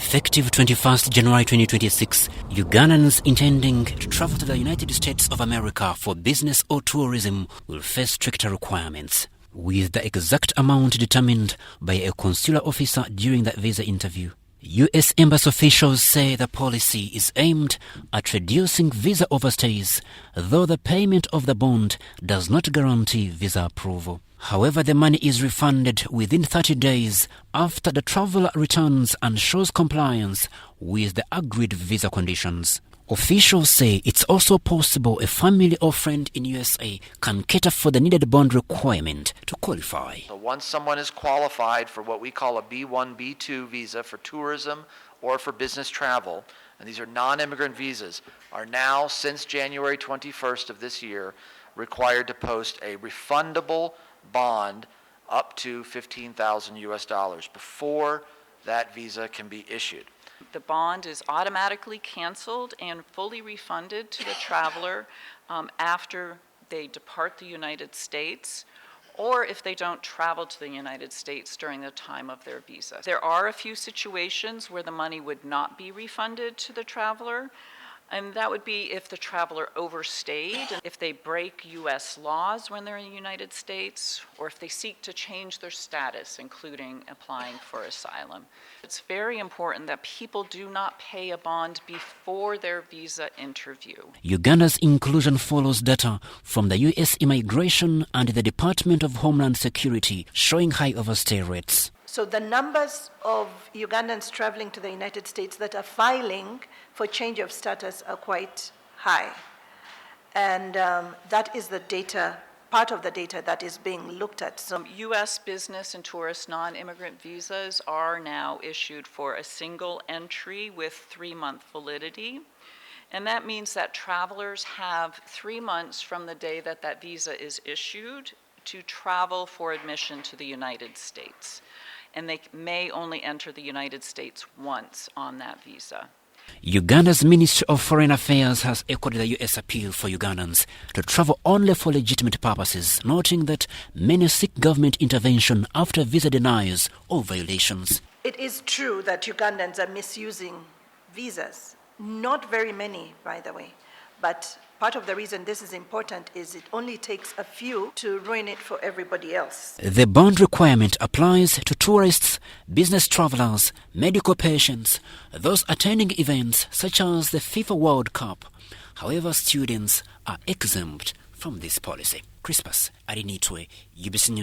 Effective 21st January 2026, Ugandans intending to travel to the United States of America for business or tourism will face stricter requirements, with the exact amount determined by a consular officer during the visa interview. U.S. Embassy officials say the policy is aimed at reducing visa overstays, though the payment of the bond does not guarantee visa approval. However, the money is refunded within 30 days after the traveler returns and shows compliance with the agreed visa conditions. Officials say it's also possible a family or friend in USA can cater for the needed bond requirement to qualify. So once someone is qualified for what we call a B1, B2 visa for tourism or for business travel, and these are non-immigrant visas, are now, since January 21st of this year, required to post a refundable bond up to $15,000 before that visa can be issued. The bond is automatically canceled and fully refunded to the traveler after they depart the United States, or if they don't travel to the United States during the time of their visa. There are a few situations where the money would not be refunded to the traveler, and that would be if the traveler overstayed, if they break U.S. laws when they're in the United States, or if they seek to change their status, including applying for asylum. It's very important that people do not pay a bond before their visa interview. Uganda's inclusion follows data from the U.S. Immigration and the Department of Homeland Security showing high overstay rates. So the numbers of Ugandans traveling to the United States that are filing for change of status are quite high. And that is the data, part of the data that is being looked at. So U.S. business and tourist non-immigrant visas are now issued for a single entry with 3-month validity. And that means that travelers have 3 months from the day that that visa is issued to travel for admission to the United States. And they may only enter the United States once on that visa. Uganda's Ministry of Foreign Affairs has echoed the U.S. appeal for Ugandans to travel only for legitimate purposes, noting that many seek government intervention after visa denials or violations. It is true that Ugandans are misusing visas. Not very many, by the way. But part of the reason this is important is it only takes a few to ruin it for everybody else. The bond requirement applies to tourists, business travelers, medical patients, those attending events such as the FIFA World Cup. However, students are exempt from this policy. Crispus Arinitwe, UBC News.